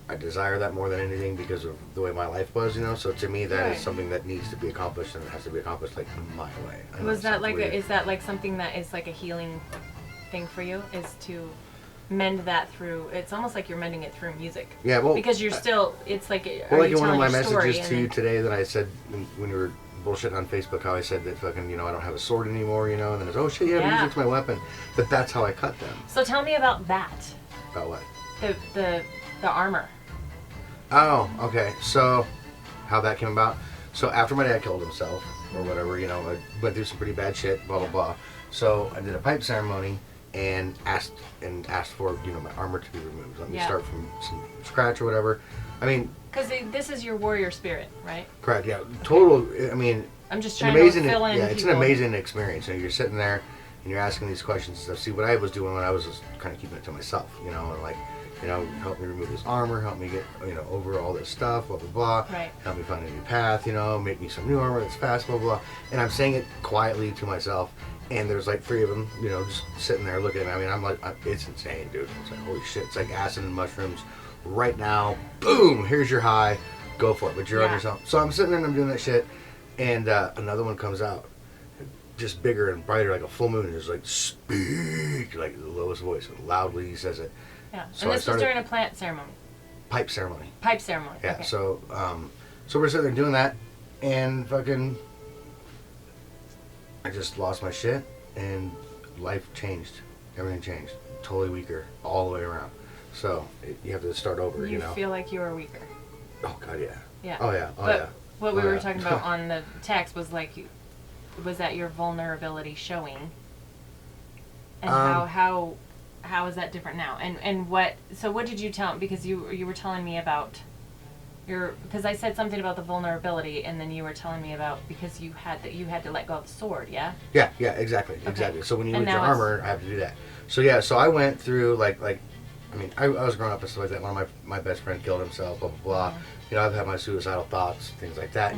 I desire that more than anything because of the way my life was, So to me, that is something that needs to be accomplished, and it has to be accomplished like my way. Is that like something that is like a healing thing for you is to mend that through. It's almost like you're mending it through music. Yeah, well, because you're still. It's like. Well, Are like you in one of telling my your story messages to and you then- today that I said when you were bullshitting on Facebook, how I said that fucking, I don't have a sword anymore, and then it's, oh shit, yeah, Yeah. music's my weapon. But that's how I cut them. So tell me about that. About what? The armor. Oh, okay. So, how that came about. So, after my dad killed himself, or whatever, I went through some pretty bad shit, blah, blah, blah. So, I did a pipe ceremony and asked for, my armor to be removed. Let me start from some scratch or whatever. I mean... Because this is your warrior spirit, right? Correct, yeah. Total, I mean... I'm just it's trying an amazing, to fill in it's an people. amazing experience. You're sitting there and you're asking these questions and stuff. See, what I was doing when I was just kind of keeping it to myself, and like... help me remove this armor, help me get, over all this stuff, blah, blah, blah. Right. Help me find a new path, make me some new armor that's fast, blah, blah, blah. And I'm saying it quietly to myself, and there's like 3 of them, just sitting there looking at me. I mean, I'm like, it's insane, dude. It's like, holy shit, it's like acid and mushrooms right now. Boom, here's your high, go for it, but you're on yourself. So I'm sitting there and I'm doing that shit, and another one comes out, just bigger and brighter, like a full moon, and just like, speak, like the lowest voice, and loudly he says it. Yeah, So and I this was started- during a plant ceremony. Pipe ceremony. Pipe ceremony. Yeah, Okay. so we're sitting there doing that, and fucking, I just lost my shit, and life changed. Everything changed. Totally weaker, all the way around. So, you have to start over, You feel like you were weaker. Oh, God, yeah. Yeah. Oh, yeah. Oh, But yeah. what we Oh, were yeah. talking about on the text was like, was that your vulnerability showing? And how is that different now? And what? So what did you tell? Because you were telling me about because I said something about the vulnerability, and then you were telling me about because you had to let go of the sword. Yeah. Yeah, exactly. So when you And lose your now it's- armor, I have to do that. So yeah, so I went through I was growing up and stuff like that. One of my best friend killed himself, blah, blah, blah. I've had my suicidal thoughts, things like that,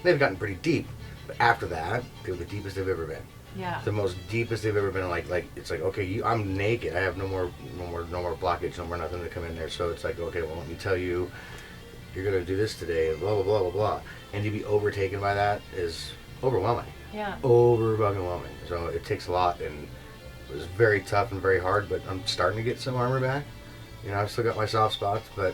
They've gotten pretty deep. But after that, they were the deepest they've ever been. Yeah. The most deepest they've ever been. Like it's like, okay, I'm naked. I have no more blockage, no more nothing to come in there. So it's like, okay, well, let me tell you, you're gonna do this today, blah, blah, blah, blah, blah. And to be overtaken by that is overwhelming. Yeah. Overwhelming. So it takes a lot, and it was very tough and very hard, but I'm starting to get some armor back. I've still got my soft spots, but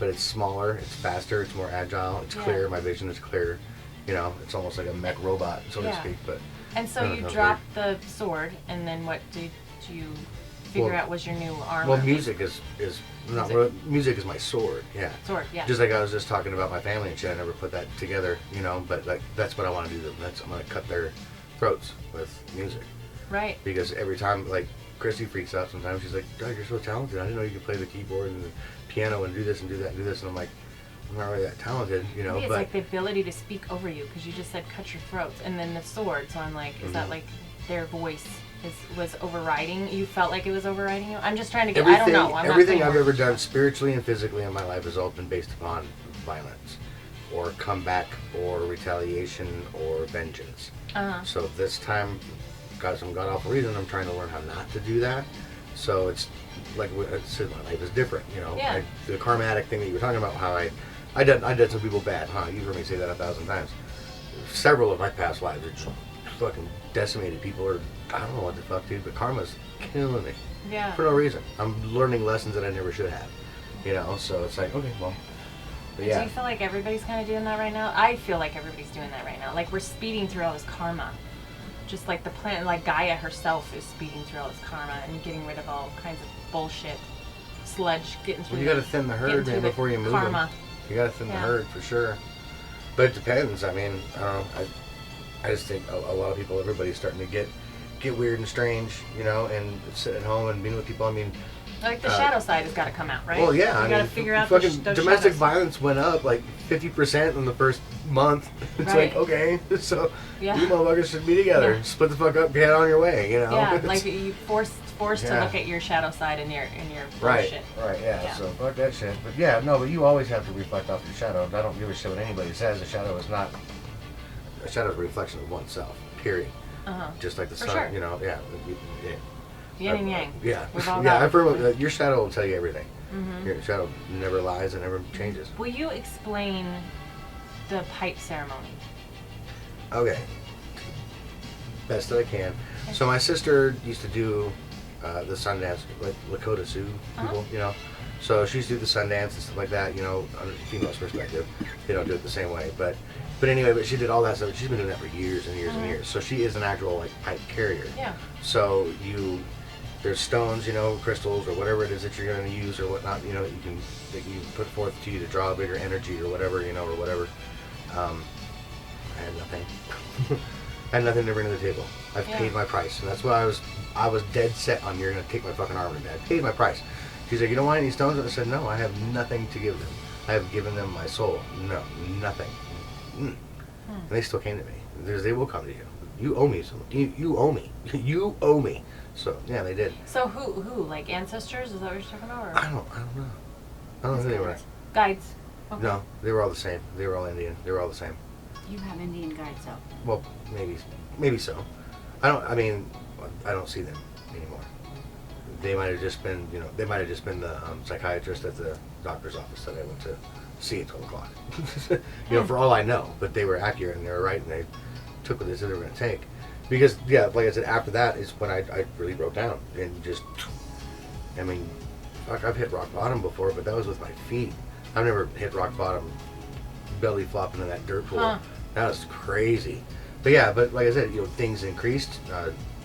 it's smaller, it's faster, it's more agile, it's clear, my vision is clear. It's almost like a mech robot, so to speak. But And so you dropped the sword, and then what did you figure out was your new armor? Well, music is music is my sword. Yeah. Sword, yeah. Just like I was just talking about my family and shit, I never put that together, But like that's what I want to do. I'm gonna cut their throats with music. Right. Because every time, like, Christy freaks out sometimes. She's like, "Doug, you're so talented. I didn't know you could play the keyboard and the piano and do this and do that and do this." And I'm like, I'm not really that talented, Maybe it's but like the ability to speak over you, because you just said cut your throats, and then the sword. So I'm like, is that like their voice was overriding? You felt like it was overriding you? I'm just trying to get. I don't know. I'm everything not I've ever done spiritually and physically in my life has all been based upon violence, or comeback, or retaliation, or vengeance. So this time, got some god awful reason, I'm trying to learn how not to do that. So it's like I said, my life is different. Yeah. The karmatic thing that you were talking about, how I did some people bad, huh? You've heard me say that 1,000 times. Several of my past lives are just fucking decimated. People are, I don't know what the fuck, dude, but karma's killing me. Yeah. For no reason. I'm learning lessons that I never should have. So it's like, okay, well, but Do yeah. you feel like everybody's kind of doing that right now? I feel like everybody's doing that right now. Like we're speeding through all this karma. Just like the planet, like Gaia herself is speeding through all this karma and getting rid of all kinds of bullshit, sludge, getting through. Well, you got to thin the herd, man, before you move karma. them. You got to thin the herd for sure. But it depends. I mean, I don't know. I just think a lot of people, everybody's starting to get weird and strange, and sit at home and being with people. I mean, like the shadow side has got to come out, right? Well, yeah. You got to figure out fucking those domestic shadows. violence went up like 50% in the first month. It's Right. like, okay, so Yeah. you motherfuckers should be together. Yeah. Split the fuck up, get on your way, Yeah, like you forced to Yeah. look at your shadow side and your Right, bullshit. right, yeah, Yeah. so fuck that shit. But yeah, no, but you always have to reflect off your shadow. I don't give a shit what anybody says. A shadow is a reflection of oneself, period. Just like the For sun, sure. yeah. Yin and yang. Yeah, We've all yeah. got I've heard your shadow will tell you everything. Mm-hmm. Your shadow never lies and never changes. Will you explain the pipe ceremony? Okay. Best that I can. So my sister used to do the Sundance, like Lakota Sioux people, you know. So she's do the Sundance and stuff like that, you know, on a female's perspective. They don't do it the same way, but anyway, but she did all that stuff. She's been doing that for years and years and years. So she is an actual like pipe carrier. Yeah. So there's stones, you know, crystals or whatever it is that you're going to use or whatnot, you know, that you put forth to you to draw a bigger energy or whatever, you know, or whatever. I had nothing. I had nothing to bring to the table. I've paid my price, and that's what I was dead set on. You're going to take my fucking armor, man. I paid my price. She's like, you don't want any stones? I said, no, I have nothing to give them. I have given them my soul. No, nothing. And they still came to me. They will come to you. You owe me something. You owe me. You owe me. So yeah, they did. So who? Like ancestors? Is that what you're talking about? Or? I don't know. I don't know who they were. Guides. Okay. No, they were all the same. They were all Indian. They were all the same. You have Indian guides, though. Well, maybe so. I don't see them anymore. They might have just been, you know, the psychiatrist at the doctor's office that I went to see at 12 o'clock. You know, for all I know, but they were accurate and they were right and they took what they said they were going to take. Because, yeah, like I said, after that is when I really broke down and just, I mean, fuck, I've hit rock bottom before, but that was with my feet. I've never hit rock bottom belly flopping in that dirt pool. That was crazy. But yeah, but like I said, you know, things increased.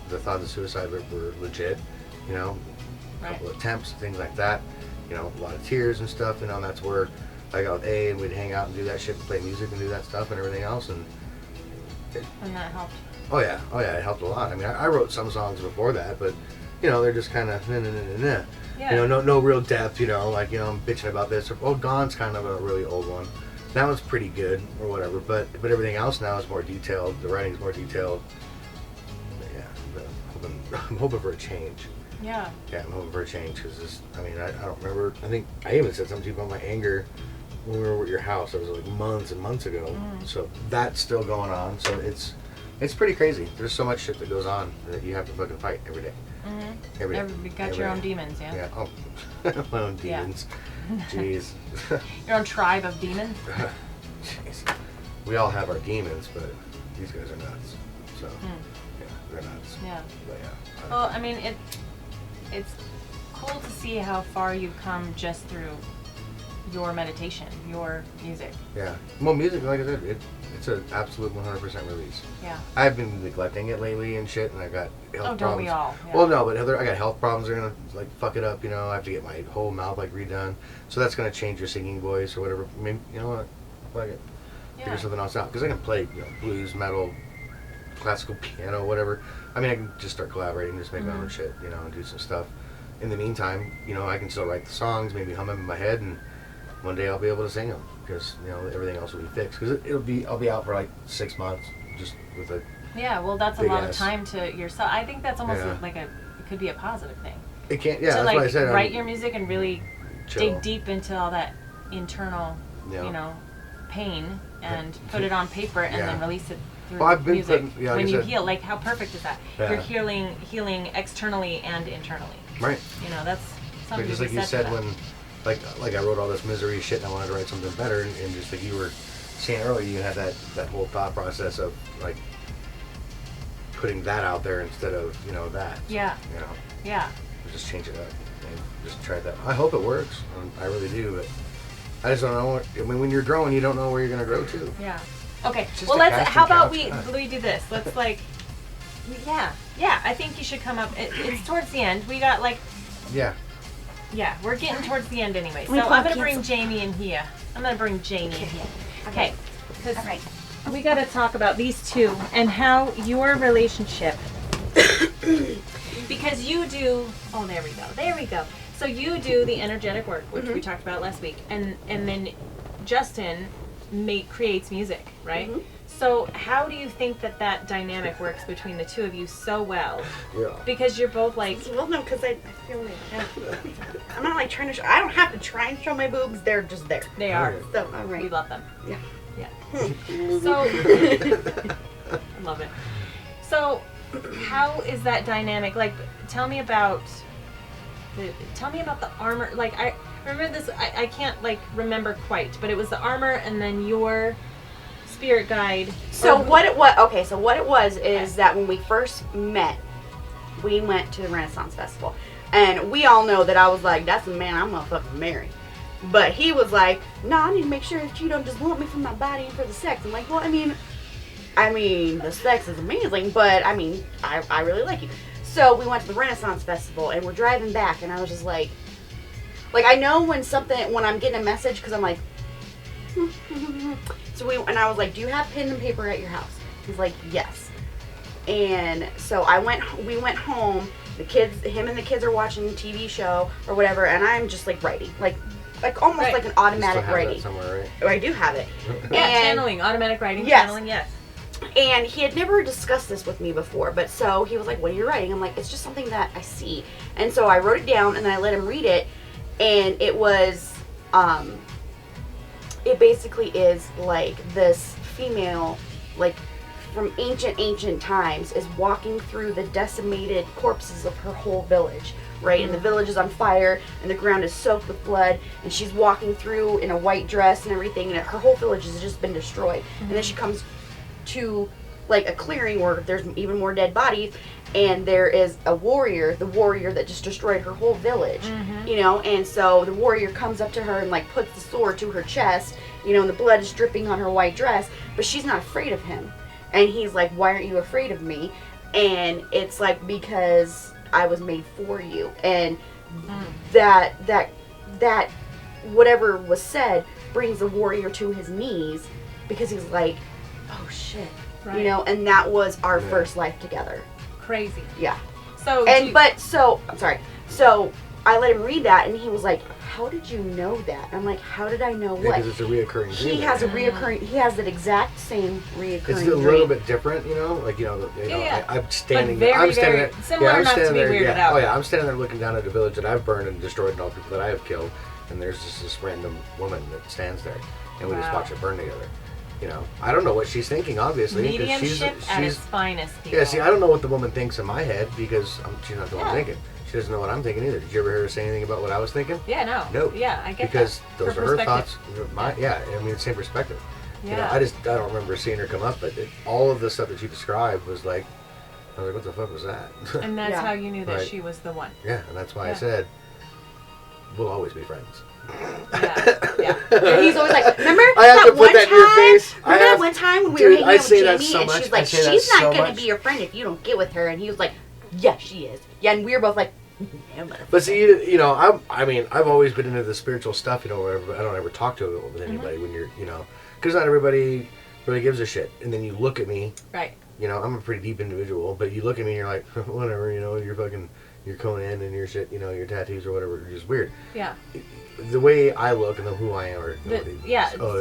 The thoughts of suicide were legit, you know, a couple of attempts, things like that, you know, a lot of tears and stuff, you know, and that's where I got with A and we'd hang out and do that shit and play music and do that stuff and everything else. And that helped. Oh yeah, it helped a lot. I mean, I wrote some songs before that, but, you know, they're just kind of, Yeah. you know, no real depth, you know, like, you know, I'm bitching about this. Or, Gone's kind of a really old one. That one's pretty good or whatever, but everything else now is more detailed. The writing's more detailed. But yeah, I'm hoping for a change. Yeah. Yeah, I'm hoping for a change because I don't remember. I think I even said something to you about my anger when we were at your house. It was like months and months ago. So that's still going on. So it's pretty crazy. There's so much shit that goes on that you have to fucking fight every day. Every day. You got your own demons, yeah? Yeah. Oh, my own demons. Jeez. Your own tribe of demons? Jeez. We all have our demons, but these guys are nuts. So, yeah, they're nuts. Yeah. But yeah. Well, I mean, it's cool to see how far you've come just through your meditation, your music. Yeah. Well, music, like I said, it's an absolute 100% release. Yeah. I've been neglecting it lately and shit, and I got health problems. Don't we all? Yeah. Well, no, but I got health problems. They're gonna like fuck it up. You know, I have to get my whole mouth like redone. So that's gonna change your singing voice or whatever. Maybe, you know what? Fuck it. Figure something else out. Because I can play, you know, blues, metal, classical piano, whatever. I mean, I can just start collaborating, just make my own shit, you know, and do some stuff. In the meantime, you know, I can still write the songs, maybe hum them in my head, and one day I'll be able to sing them because, you know, everything else will be fixed. Because I'll be out for like 6 months just with a. Yeah, well, that's a lot of time to yourself. I think that's almost like it could be a positive thing. It can't. Yeah, to that's what I said. Write your music and really chill. dig deep into all that internal, you know, pain and put it on paper and then release it through music. When you heal, like how perfect is that? You're healing externally and internally. Right. You know, that's something. Just like you said when. Like I wrote all this misery shit and I wanted to write something better and just like you were saying earlier, you had that whole thought process of like putting that out there instead of, you know, that. Yeah. You know. Yeah. Just change it up and just try that. I hope it works. I really do, but I just don't know. I mean, when you're growing, you don't know where you're gonna grow to. Yeah. Okay. Well, how about we do this? Let's like. Yeah. I think you should come up. It's towards the end. We got like. Yeah. Yeah, we're getting towards the end anyway. So I'm going to bring Jayme in here. Okay. Because we got to talk about these two and how your relationship. Because you do. Oh, there we go. So you do the energetic work, which we talked about last week, and then Justin creates music, right? So how do you think that dynamic works between the two of you so well? Yeah. Because you're both like... Well, no, because I feel like... I'm not like trying to show... I don't have to try and show my boobs. They're just there. They are. So, all right. We love them. Yeah. So... I love it. So, how is that dynamic? Like, tell me about the armor. Like, I remember this... I can't, like, remember quite, but it was the armor and then your... spirit guide. So what it was is that when we first met, we went to the Renaissance Festival. And we all know that I was like, that's the man I'm gonna fucking marry. But he was like, no, I need to make sure that you don't just want me for my body and for the sex. I'm like, well, I mean, the sex is amazing, but I mean, I really like you. So we went to the Renaissance Festival, and we're driving back, and I was just like I know when I'm getting a message, because I'm like, and I was like, do you have pen and paper at your house? He's like, yes. And so we went home. Him and the kids are watching a TV show or whatever, and I'm just like writing, like almost like an automatic writing. Somewhere, right? Or I do have it. Yeah, channeling, automatic writing, yes. channeling, yes. And he had never discussed this with me before, but so he was like, what are you writing? I'm like, it's just something that I see. And so I wrote it down, and then I let him read it, and it was, it basically is like this female, like from ancient times, is walking through the decimated corpses of her whole village, right? And the village is on fire, and the ground is soaked with blood, and she's walking through in a white dress and everything, and her whole village has just been destroyed. And then she comes to like a clearing where there's even more dead bodies, and there is the warrior that just destroyed her whole village, you know. And so the warrior comes up to her and like puts the sword to her chest, you know, and the blood is dripping on her white dress, but she's not afraid of him. And he's like, why aren't you afraid of me? And it's like, because I was made for you. And that whatever was said brings the warrior to his knees, because he's like, oh shit, right. You know. And that was our first life together. Crazy. Yeah. So I'm sorry. So I let him read that, and he was like, how did you know that? I'm like, how did I know what? Because it's a reoccurring dream. He has that exact same reoccurring dream. It's a little bit different, you know, like, I'm standing but I'm standing there. Similar enough to be weirded out. Oh yeah, I'm standing there looking down at the village that I've burned and destroyed and all the people that I have killed, and there's just this random woman that stands there, and we just watch it burn together. You know, I don't know what she's thinking, obviously. Mediumship at its finest, people. Yeah, see, I don't know what the woman thinks in my head, because she's not the one thinking. She doesn't know what I'm thinking either. Did you ever hear her say anything about what I was thinking? Yeah, no. No. Yeah, I get because that. Because those are her thoughts. Same perspective. Yeah. You know, I don't remember seeing her come up, but all of the stuff that she described was like, I was like, what the fuck was that? And that's how you knew that she was the one. Yeah, and that's why I said, we'll always be friends. Yeah. And he's always like, remember I have that to put one that time? in your face. Remember that one time when we were hanging out with Jayme, and she's like, she's not going to be your friend if you don't get with her. And he was like, yeah, she is. Yeah, and we were both like, but see, you know, I've always been into the spiritual stuff, you know, where I don't ever talk to it with anybody when you're, you know, because not everybody really gives a shit. And then you look at me, right? You know, I'm a pretty deep individual, but you look at me and you're like, whatever, you know, you're Conan and your shit, you know, your tattoos or whatever, you're just weird. Yeah. The way I look and who I am are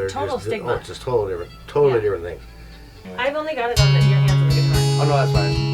total stigma. It's just totally different things. I've only got it on your hands on the guitar. Oh no, that's fine.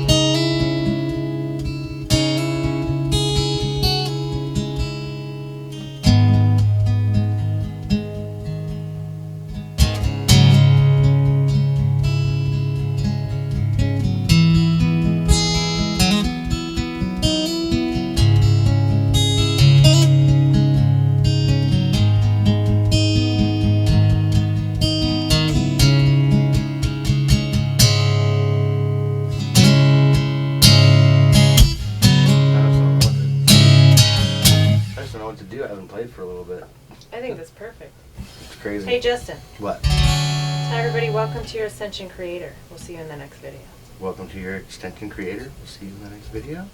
For a little bit. I think that's perfect. It's crazy. Hey Justin. What? Tell everybody, welcome to your Ascension Creator. We'll see you in the next video. Welcome to your Extension Creator. We'll see you in the next video.